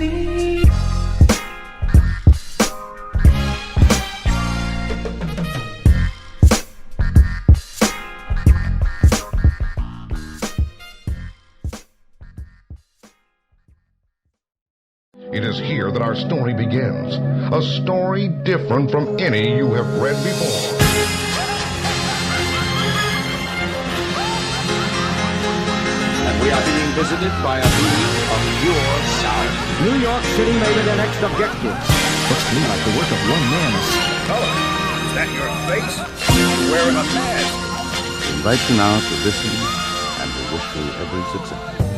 It is here that our story begins. A story different from any you have read before. And we are being visited by a being of pure sound. New York City made it their next objective. Looks to me like the work of one man. Color, is that your face? You're wearing a mask. I invite you now to listen, and we wish you every success.